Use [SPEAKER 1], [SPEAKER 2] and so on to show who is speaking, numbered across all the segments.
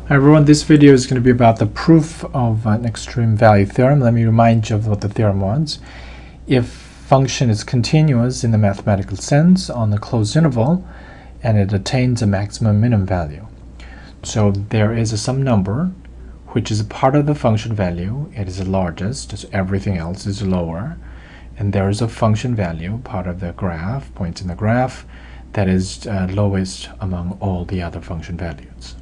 [SPEAKER 1] Hi everyone, this video is going to be about the proof of an extreme value theorem. Let me remind you of what the theorem was. If function is continuous in the mathematical sense on a closed interval and it attains a maximum minimum value. So there is some number which is a part of the function value. It is the largest, so everything else is lower. And there is a function value, part of the graph, points in the graph, that is lowest among all the other function values.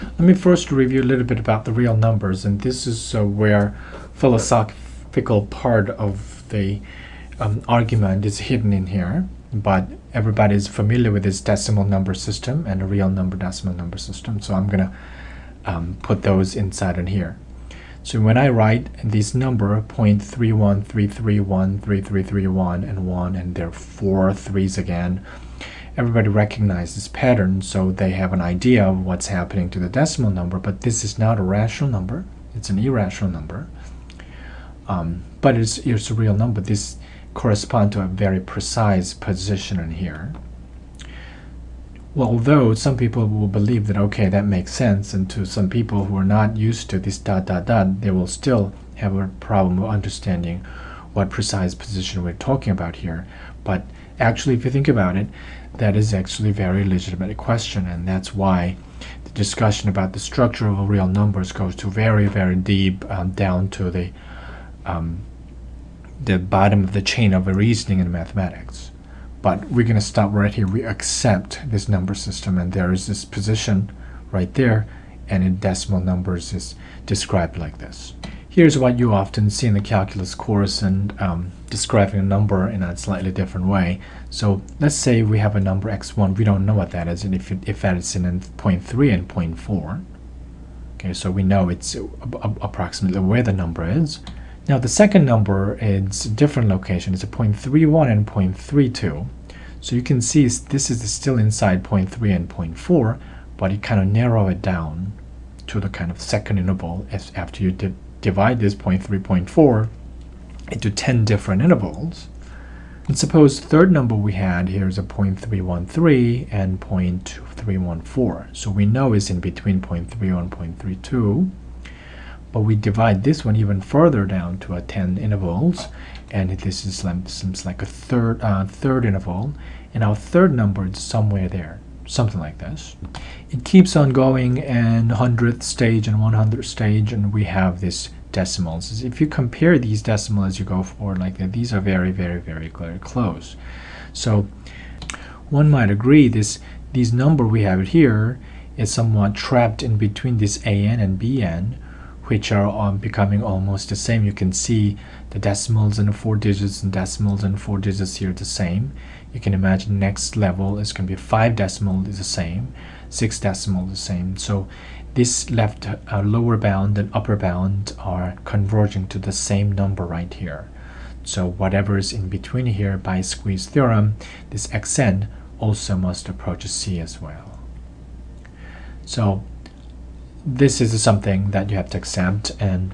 [SPEAKER 1] Let me first review a little bit about the real numbers, and this is where philosophical part of the argument is hidden in here, but everybody is familiar with this decimal number system and a real number decimal number system, so I'm going to put those inside in here. So when I write this number 0.31331, 3331, and 1, and there are 4 threes again, everybody recognizes this pattern, so they have an idea of what's happening to the decimal number, but this is not a rational number, it's an irrational number. But it's a real number. This corresponds to a very precise position in here. Well, although some people will believe that, okay, that makes sense, and to some people who are not used to this ... they will still have a problem of understanding what precise position we're talking about here. But actually, if you think about it, that is actually a very legitimate question, and that's why the discussion about the structure of real numbers goes to very, very deep, down to the bottom of the chain of reasoning in mathematics. But we're going to stop right here. We accept this number system, and there is this position right there, and in decimal numbers is described like this. Here's what you often see in the calculus course, and describing a number in a slightly different way. So let's say we have a number x1. We don't know what that is, and if that is in 0.3 and 0.4. Okay, so we know it's approximately where the number is. Now the second number is a different location. It's a 0.31 and 0.32. So you can see this is still inside 0.3 and 0.4, but you kind of narrow it down to the kind of second interval after you divide this 0.3, 0.4 into 10 different intervals. And suppose the third number we had here is a 0.313 and 0.314. So we know it's in between 0.3 and 0.32. But we divide this one even further down to 10 intervals, and this is seems like a third interval, and our third number is somewhere there, something like this. It keeps on going, and 100th stage and 100th stage, and we have these decimals. If you compare these decimals as you go forward like that, these are very, very, very close. So one might agree these number we have here is somewhat trapped in between this an and bn, which are becoming almost the same. You can see the decimals and the 4 digits and decimals and 4 digits here the same. You can imagine next level is going to be 5 decimal is the same, 6 decimal the same. So this left lower bound and upper bound are converging to the same number right here. So whatever is in between here by squeeze theorem, this xn also must approach a c as well. So this is something that you have to accept, and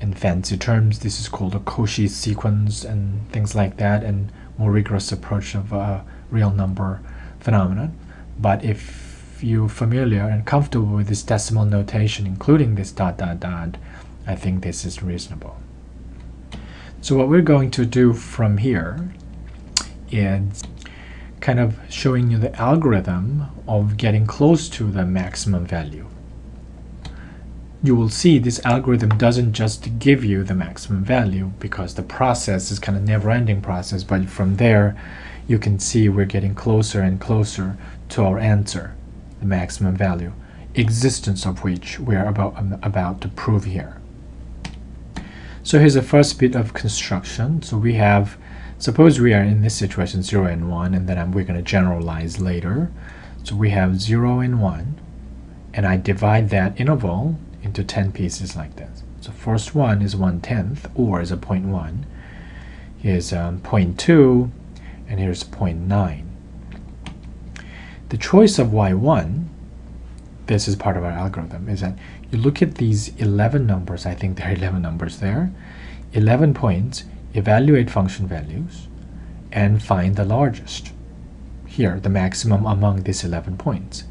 [SPEAKER 1] in fancy terms this is called a Cauchy sequence and things like that, and more rigorous approach of a real number phenomenon. But if you're familiar and comfortable with this decimal notation, including this ... I think this is reasonable. So what we're going to do from here is kind of showing you the algorithm of getting close to the maximum value. You will see this algorithm doesn't just give you the maximum value, because the process is kind of never-ending process, but from there you can see we're getting closer and closer to our answer, the maximum value, existence of which we're about to prove here. So here's the first bit of construction. So we have, suppose we are in this situation 0 and 1, and then we're going to generalize later. So we have 0 and 1, and I divide that interval into 10 pieces like this. So first one is 1/10, or is a 0.1. Here's 0.2, and here's 0.9. The choice of y1, this is part of our algorithm, is that you look at these 11 numbers, I think there are 11 numbers there, 11 points, evaluate function values, and find the largest. Here, the maximum among these 11 points.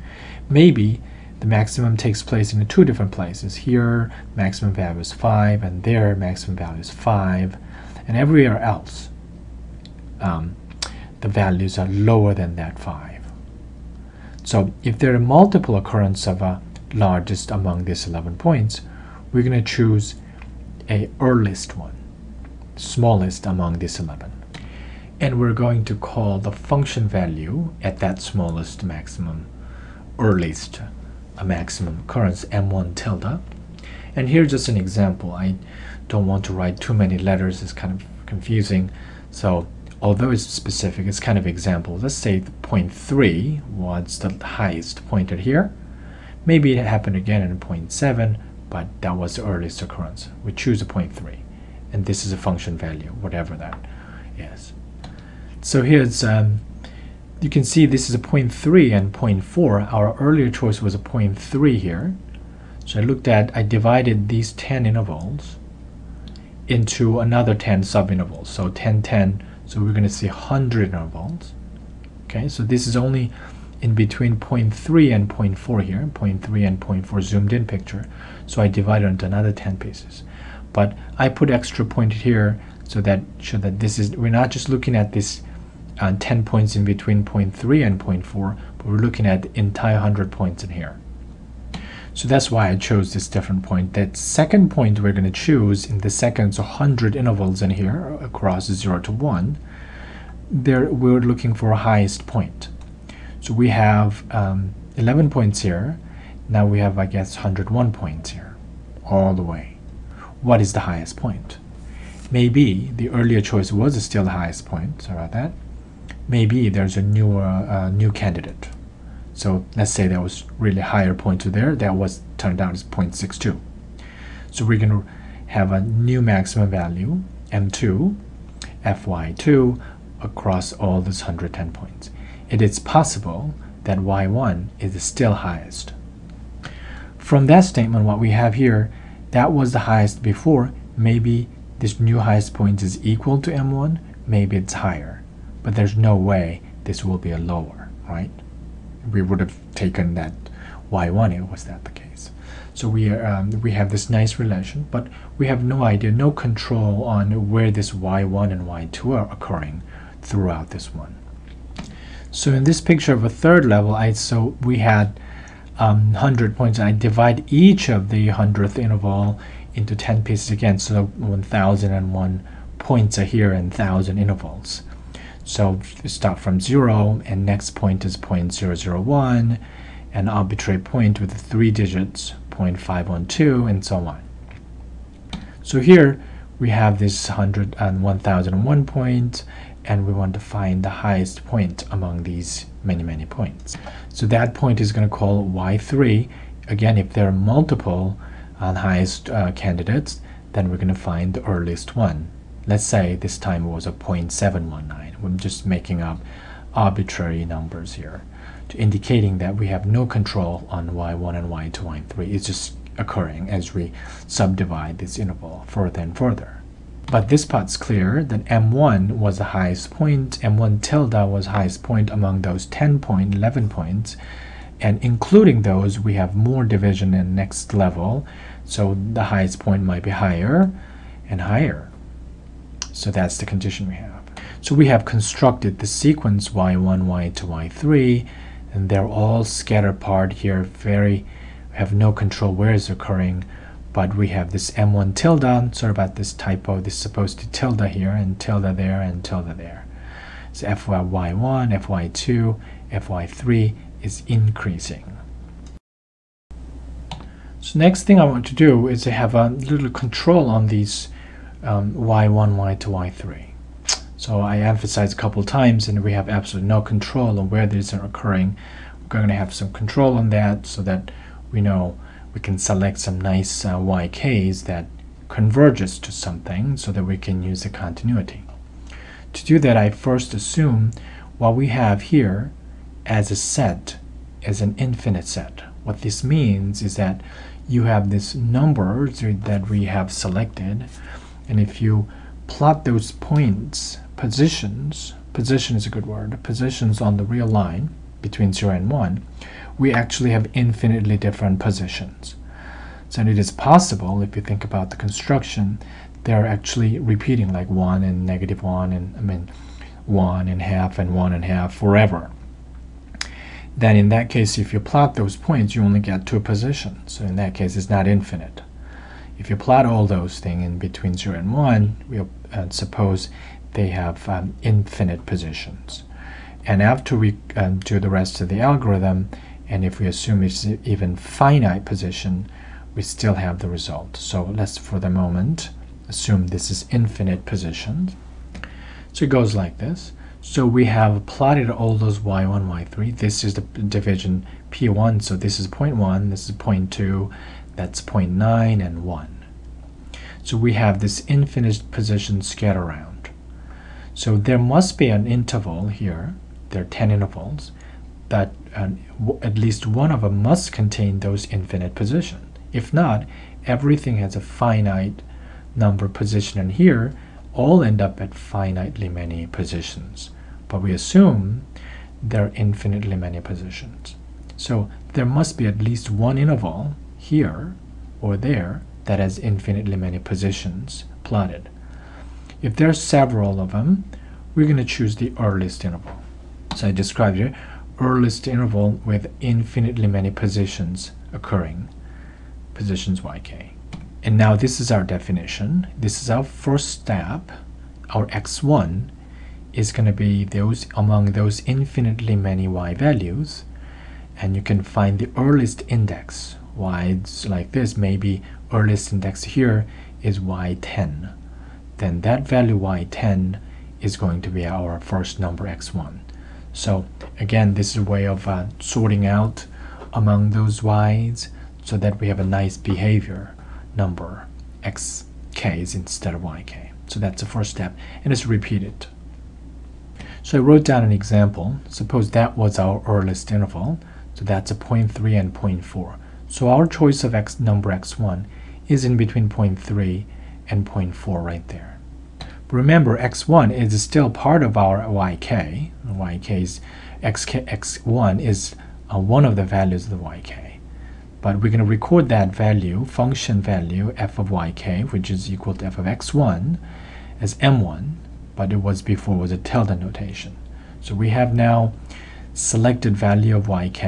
[SPEAKER 1] Maybe the maximum takes place in two different places. Here, maximum value is 5, and there, maximum value is 5, and everywhere else, the values are lower than that 5. So if there are multiple occurrences of a largest among these 11 points, we're going to choose a earliest one, smallest among these 11. And we're going to call the function value at that smallest maximum, earliest a maximum occurrence, m1 tilde. And here's just an example. I don't want to write too many letters, it's kind of confusing. So although it's specific, it's kind of example. Let's say point 3 was the highest pointed here. Maybe it happened again in point 7, but that was the earliest occurrence. We choose a point 3, and this is a function value, whatever that is. So here's you can see this is a point 3 and point 4. Our earlier choice was a point 3 here. So I divided these 10 intervals into another 10 sub-intervals. So 10, 10, so we're going to see 100 intervals. Okay, so this is only in between point 3 and point 4 here, point 3 and point 4 zoomed in picture. So I divided into another 10 pieces. But I put extra point here so that this is, we're not just looking at this 10 points in between point 3 and point 4, but we're looking at the entire 100 points in here. So that's why I chose this different point. That second point we're going to choose in the second, so 100 intervals in here across 0 to 1, there we're looking for a highest point. So we have 11 points here. Now we have, I guess, 101 points here, all the way. What is the highest point? Maybe the earlier choice was still the highest point. Sorry about that. Maybe there's a new candidate. So let's say there was really higher point to there. That was turned out as 0.62. So we're going to have a new maximum value, m2, fy2, across all these 110 points. It is possible that y1 is still highest. From that statement, what we have here, that was the highest before. Maybe this new highest point is equal to m1. Maybe it's higher. But there's no way this will be a lower, right? We would have taken that y1 if was that the case. So we have this nice relation, but we have no idea, no control on where this y1 and y2 are occurring throughout this one. So in this picture of a third level, we had 100 points. I divide each of the 100th interval into 10 pieces again, so 1001 points are here and 1000 intervals. So we start from 0, and next point is 0.001, an arbitrary point with 3 digits, 0.512, and so on. So here we have this 100 and 1001 points, and we want to find the highest point among these many points. So that point is going to call y3. Again, if there are multiple highest candidates, then we're going to find the earliest one. Let's say this time it was a 0.719. I'm just making up arbitrary numbers here, indicating that we have no control on y1 and y2, y3. It's just occurring as we subdivide this interval further and further. But this part's clear that m1 was the highest point, m1 tilde was highest point among those 10 point, 11 points, and including those, we have more division in next level, so the highest point might be higher and higher. So that's the condition we have. So we have constructed the sequence y1, y2, y3, and they're all scattered apart here. We have no control where it's occurring, but we have this m1 tilde. Sorry about this typo. This is supposed to tilde here and tilde there and tilde there. So fy1, fy2, fy3 is increasing. So next thing I want to do is to have a little control on these y1, y2, y3. So I emphasized a couple times, and we have absolutely no control on where these are occurring. We're going to have some control on that so that we know we can select some nice yks that converges to something so that we can use the continuity. To do that, I first assume what we have here as a set is an infinite set. What this means is that you have this numbers that we have selected, and if you plot those points, position is a good word, positions on the real line between 0 and 1, we actually have infinitely different positions. So it is possible, if you think about the construction, they're actually repeating like 1 and -1 and 1 and half and 1 and half forever. Then in that case, if you plot those points, you only get 2 positions. So in that case, it's not infinite. If you plot all those things in between 0 and 1, we'll suppose they have infinite positions. And after we do the rest of the algorithm, and if we assume it's even finite position, we still have the result. So let's, for the moment, assume this is infinite positions. So it goes like this. So we have plotted all those y1, y3. This is the division p1, so this is 0.1, this is 0.2, that's 0.9 and 1. So we have this infinite position scattered around. So there must be an interval here. There are 10 intervals, but at least one of them must contain those infinite positions. If not, everything has a finite number position, and here all end up at finitely many positions. But we assume there are infinitely many positions. So there must be at least one interval here or there that has infinitely many positions plotted. If there are several of them, we're going to choose the earliest interval. So I described here, earliest interval with infinitely many positions occurring, positions yk. And now this is our definition. This is our first step. Our x1 is going to be those among those infinitely many y values, and you can find the earliest index. Y is like this, maybe earliest index here is y10. Then that value y10 is going to be our first number x1. So again, this is a way of sorting out among those y's so that we have a nice behavior number xk's instead of yk. So that's the first step, and it's repeated. So I wrote down an example. Suppose that was our earliest interval. So that's a 0.3 and 0.4. So our choice of number x1 is in between 0.3 and 0.4 right there. But remember, x1 is still part of our yk. Yk's x1 is one of the values of the yk. But we're going to record that value, function value, f of yk, which is equal to f of x1, as m1, but it was before was a tilde notation. So we have now selected value of yk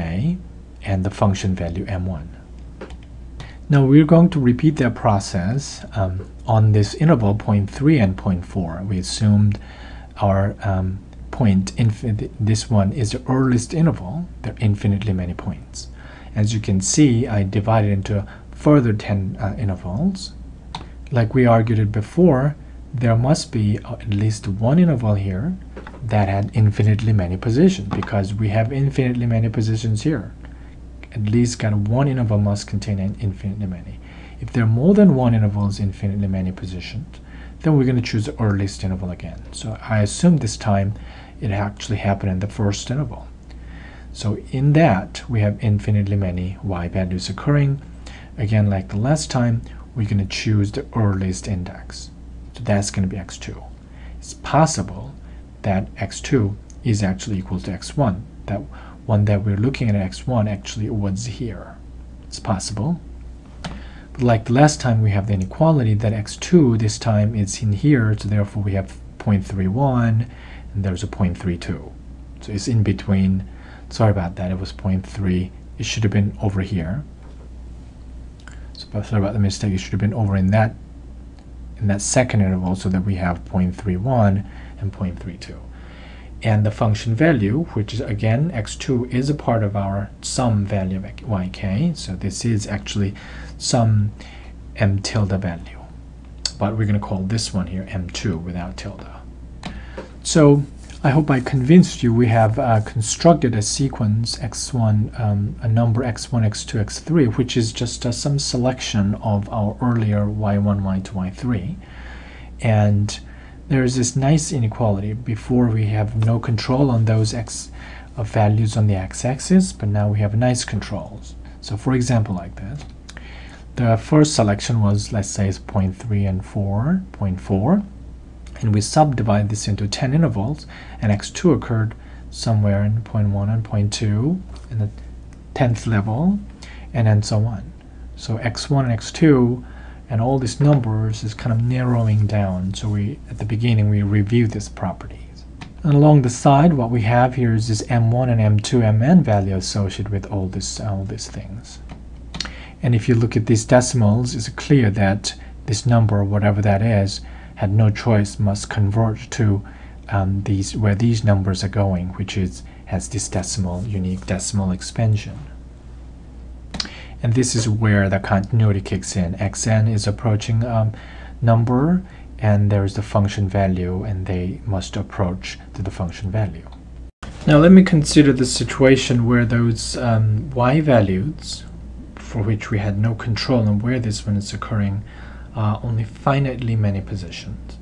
[SPEAKER 1] and the function value m1. Now we're going to repeat that process on this interval 0.3 and 0.4. We assumed our point, this one is the earliest interval. There are infinitely many points. As you can see, I divided into further 10 intervals. Like we argued it before, there must be at least one interval here that had infinitely many positions, because we have infinitely many positions here. At least got one interval must contain an infinitely many. If there are more than one intervals infinitely many positions, then we're going to choose the earliest interval again. So I assume this time it actually happened in the first interval. So in that, we have infinitely many y values occurring. Again, like the last time, we're going to choose the earliest index. So that's going to be x2. It's possible that x2 is actually equal to x1. That one that we're looking at x1 actually was here. It's possible. But like the last time, we have the inequality that x2 this time is in here, so therefore we have 0.31 and there's a 0.32. So it's in between. Sorry about that, it was 0.3. It should have been over here. So sorry about the mistake. It should have been over in that second interval, so that we have 0.31 and 0.32. And the function value, which is again x2, is a part of our sum value of yk. So this is actually some m tilde value. But we're going to call this one here m2 without tilde. So I hope I convinced you we have constructed a sequence x1, a number x1, x2, x3, which is just some selection of our earlier y1, y2, y3. And there's this nice inequality. Before we have no control on those values on the x-axis, but now we have nice controls. So for example, like that. The first selection was, let's say, 0.3 and 0.4. And we subdivide this into 10 intervals, and x2 occurred somewhere in 0.1 and 0.2, and 10th level, and then so on. So x1 and x2 and all these numbers is kind of narrowing down. So at the beginning we review these properties. And along the side, what we have here is this m1 and m2, mn value associated with all these things. And if you look at these decimals, it's clear that this number, whatever that is, had no choice, must converge to where these numbers are going, which has this unique decimal expansion. And this is where the continuity kicks in. xn is approaching number, and there is the function value, and they must approach to the function value. Now let me consider the situation where those y values, for which we had no control on where this one is occurring, only finitely many positions.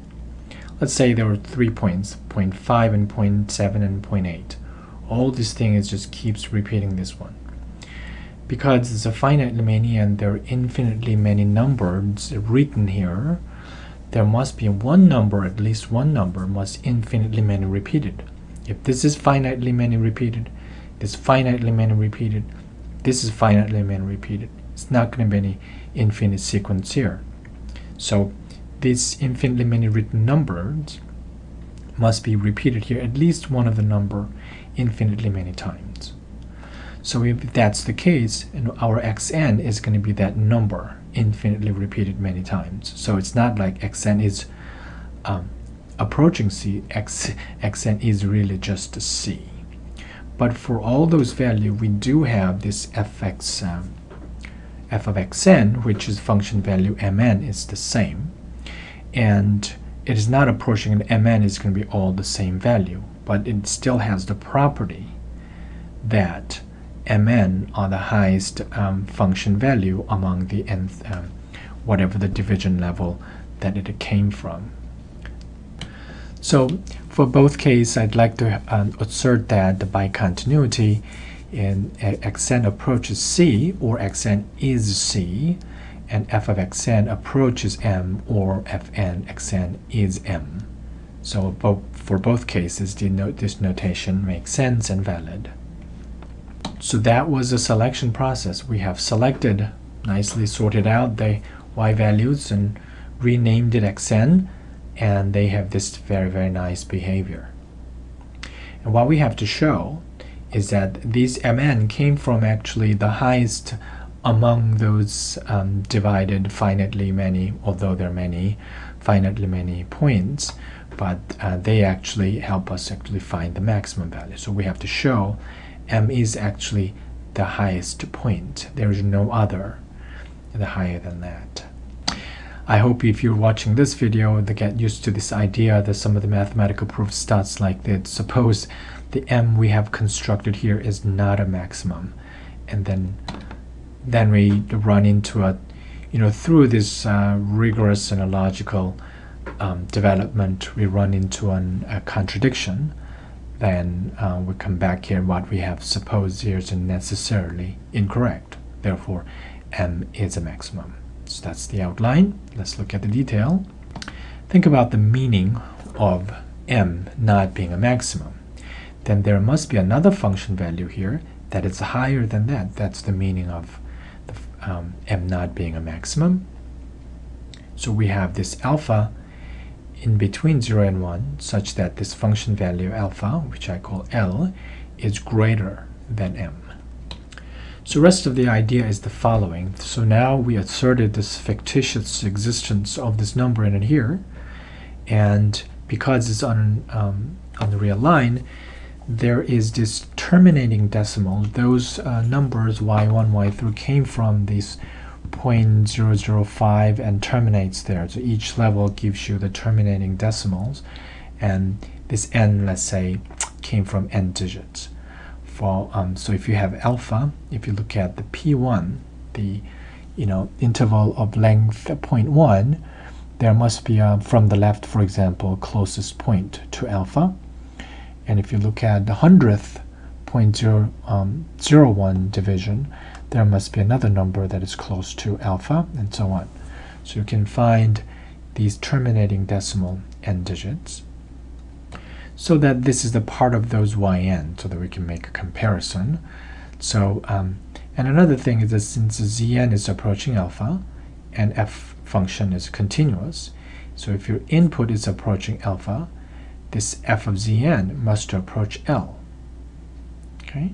[SPEAKER 1] Let's say there were 3 points, 0.5 and 0.7 and 0.8. All this thing is just keeps repeating this one. Because it's a finitely many and there are infinitely many numbers written here, there must be one number, at least one number, must infinitely many repeated. If this is finitely many repeated, this finitely many repeated, this is finitely many repeated, it's not going to be any infinite sequence here. So these infinitely many written numbers must be repeated here, at least one of the number, infinitely many times. So if that's the case, and our xn is going to be that number infinitely repeated many times. So it's not like xn is approaching c, xn is really just a c. But for all those values, we do have this f of xn, which is function value mn, is the same. And it is not approaching, and mn is going to be all the same value, but it still has the property that mn are the highest function value among the nth, whatever the division level that it came from. So for both cases, I'd like to assert that the bicontinuity in xn approaches c, or xn is c, and f of xn approaches m, or fn xn is m. So for both cases, this notation makes sense and valid. So that was the selection process. We have selected, nicely sorted out the y values and renamed it xn, and they have this very, very nice behavior. And what we have to show is that these mn came from actually the highest among those divided finitely many, although there are many finitely many points, but they actually help us actually find the maximum value. So we have to show m is actually the highest point. There is no other higher than that. I hope if you're watching this video to get used to this idea that some of the mathematical proof starts like this. Suppose the m we have constructed here is not a maximum, and then we run into a, through this rigorous and logical development, we run into a contradiction. Then we come back here, what we have supposed here is necessarily incorrect. Therefore, m is a maximum. So that's the outline. Let's look at the detail. Think about the meaning of m not being a maximum. Then there must be another function value here that is higher than that. That's the meaning of the, m not being a maximum. So we have this alpha in between 0 and 1, such that this function value alpha, which I call L, is greater than m. So the rest of the idea is the following. So now we asserted this fictitious existence of this number in here, and because it's on the real line, there is this terminating decimal. Those numbers y1, y3 came from these 0.005 and terminates there. So each level gives you the terminating decimals, and this n, let's say, came from n digits. So if you have alpha, if you look at the p1, the interval of length 0.1, there must be from the left, for example, closest point to alpha. And if you look at the 100th 0.001 division, there must be another number that is close to alpha, and so on. So you can find these terminating decimal n digits, so that this is the part of those yn, so that we can make a comparison. So, and another thing is that since Zn is approaching alpha, and f function is continuous, so if your input is approaching alpha, this f of Zn must approach L. Okay?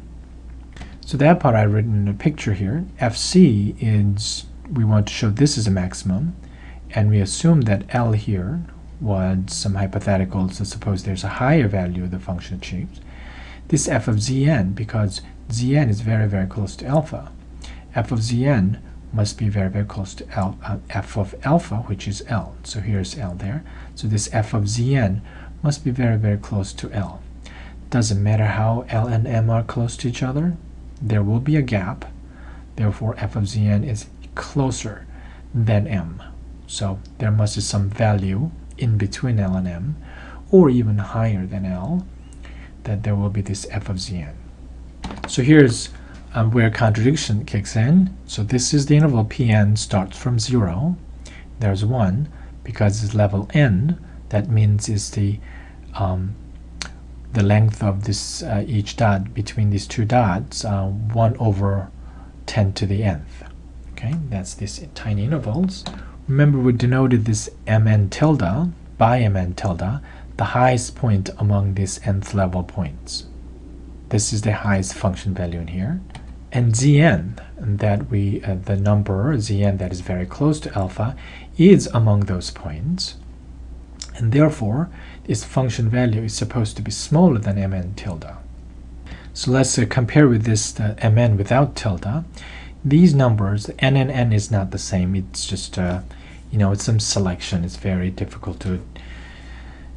[SPEAKER 1] So that part I've written in a picture here. Fc is, we want to show this is a maximum, and we assume that L here was some hypothetical, so suppose there's a higher value the function achieves. This f of Zn, because Zn is very, very close to alpha, f of Zn must be very, very close to f of alpha, which is L. So here's L there. So this f of Zn must be very, very close to L. Doesn't matter how L and M are close to each other, there will be a gap. Therefore, f of Zn is closer than M. So there must be some value in between L and M, or even higher than L, that there will be this f of Zn. So here's where contradiction kicks in. So this is the interval Pn starts from 0. There's 1 because it's level n. That means it's the length of this each dot between these two dots, 1 over 10 to the nth. Okay, that's this tiny intervals. Remember, we denoted this mn tilde by mn tilde, the highest point among these nth level points. This is the highest function value in here. And Zn, that the number Zn that is very close to alpha, is among those points. And therefore, its function value is supposed to be smaller than mn tilde. So let's compare with this mn without tilde. These numbers, n and n is not the same. It's just, it's some selection. It's very difficult to,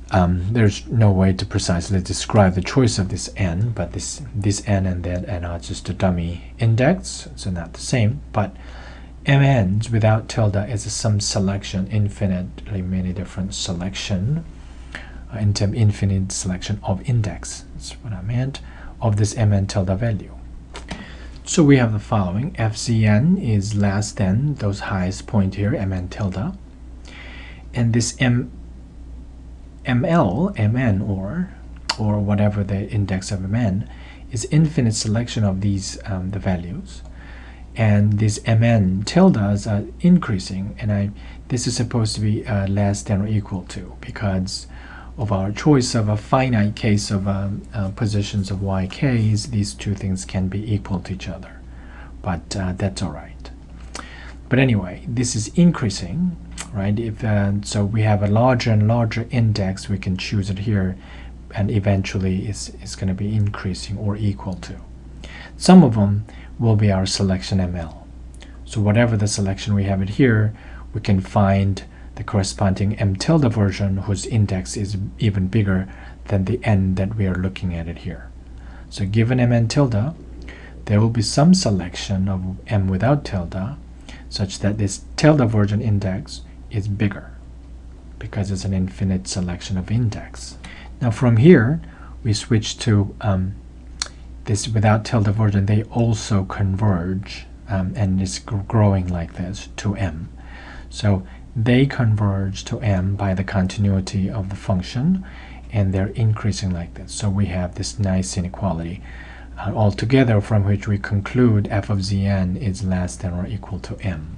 [SPEAKER 1] there's no way to precisely describe the choice of this n, but this n and that n are just a dummy index, so not the same. But mn's without tilde is some selection, infinitely many different selection, infinite selection of index. That's what I meant, of this mn tilde value. So we have the following: fzn is less than those highest point here, mn tilde, and this ml, mn, or whatever the index of mn, is infinite selection of these the values, and these mn tildes are increasing, and this is supposed to be less than or equal to, because of our choice of a finite case of positions of yks. These two things can be equal to each other, but that's all right. But anyway, this is increasing, right? If so we have a larger and larger index, we can choose it here, and eventually it's going to be increasing or equal to. Some of them will be our selection ml. So whatever the selection we have it here, we can find the corresponding m tilde version whose index is even bigger than the n that we are looking at it here. So given mn tilde, there will be some selection of m without tilde such that this tilde version index is bigger because it's an infinite selection of index. Now from here we switch to this without tilde version. They also converge, and it's growing like this to m. So they converge to m by the continuity of the function, and they're increasing like this. So we have this nice inequality altogether, from which we conclude f of Zn is less than or equal to m.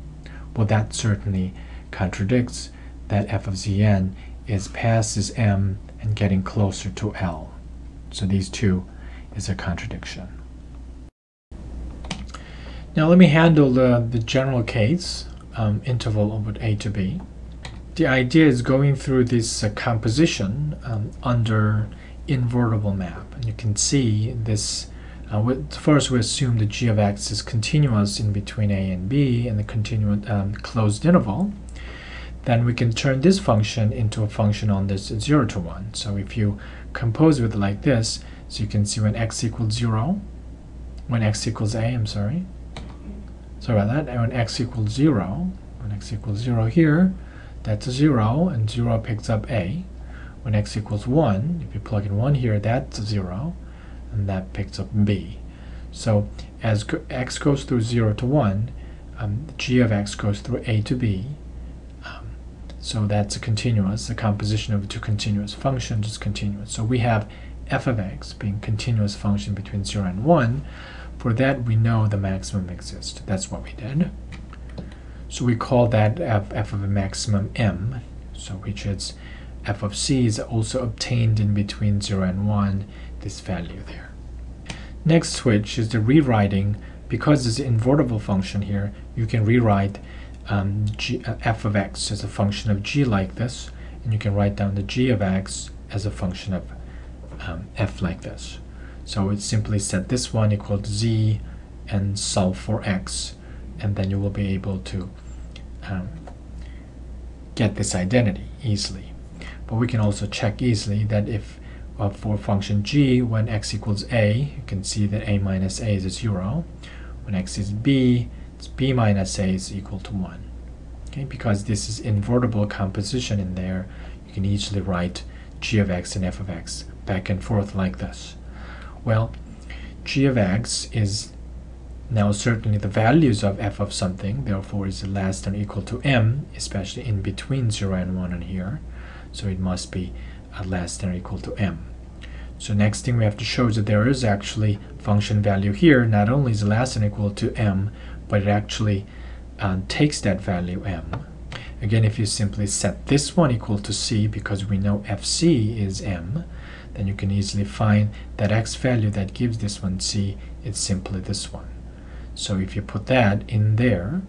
[SPEAKER 1] Well, that certainly contradicts that f of Zn is past this m and getting closer to L. So these two is a contradiction. Now let me handle the general case interval over a to b. The idea is going through this composition under invertible map, and you can see this. First, we assume the g of x is continuous in between a and b in the continuous closed interval. Then we can turn this function into a function on this 0 to 1. So if you compose with it like this, so you can see when x equals 0, when x equals a, sorry about that, and when x equals 0, here, that's a 0, and 0 picks up a. When x equals 1, if you plug in 1 here, that's a 0, and that picks up b. So as x goes through 0 to 1, g of x goes through a to b. So that's a continuous. The composition of two continuous functions is continuous. So we have f of x being continuous function between 0 and 1, For that, we know the maximum exists. That's what we did. So we call that f of a maximum m, so which is f of c is also obtained in between 0 and 1, this value there. Next switch is the rewriting. Because it's an invertible function here, you can rewrite f of x as a function of g like this, and you can write down the g of x as a function of f like this. So it's simply set this one equal to z and solve for x, and then you will be able to get this identity easily. But we can also check easily that if for function g, when x equals a, you can see that a minus a is 0. When x is b, it's b minus a is equal to 1. Okay, because this is invertible composition in there, you can easily write g of x and f of x back and forth like this. Well, g of x is now certainly the values of f of something, therefore is less than or equal to m, especially in between 0 and 1 in here. So it must be less than or equal to m. So next thing we have to show is that there is actually function value here. Not only is less than or equal to m, but it actually takes that value m. Again, if you simply set this one equal to c, because we know fc is m, then you can easily find that x value that gives this one c is simply this one. So if you put that in there,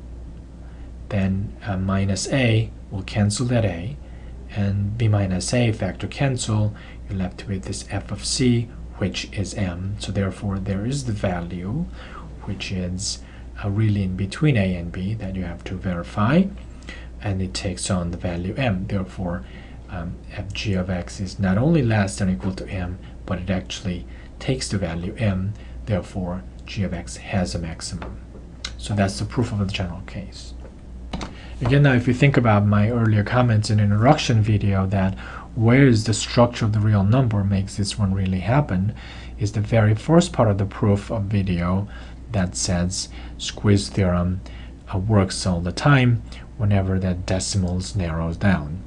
[SPEAKER 1] then minus a will cancel that a, and b minus a factor cancel, you're left with this f of c, which is m. So therefore there is the value which is really in between a and b that you have to verify, and it takes on the value m. Therefore g of x is not only less than or equal to m, but it actually takes the value m. Therefore g of x has a maximum. So that's the proof of the general case. Again, now if you think about my earlier comments in the introduction video that where is the structure of the real number makes this one really happen, is the very first part of the proof of video that says squeeze theorem works all the time whenever that decimals narrows down.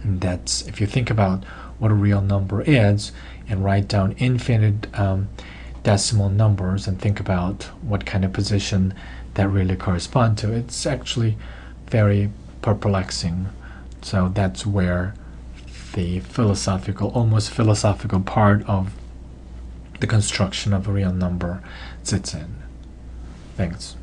[SPEAKER 1] And that's, if you think about what a real number is and write down infinite decimal numbers and think about what kind of position that really correspond to, it's actually very perplexing. So that's where the philosophical, almost philosophical part of the construction of a real number sits in. Thanks.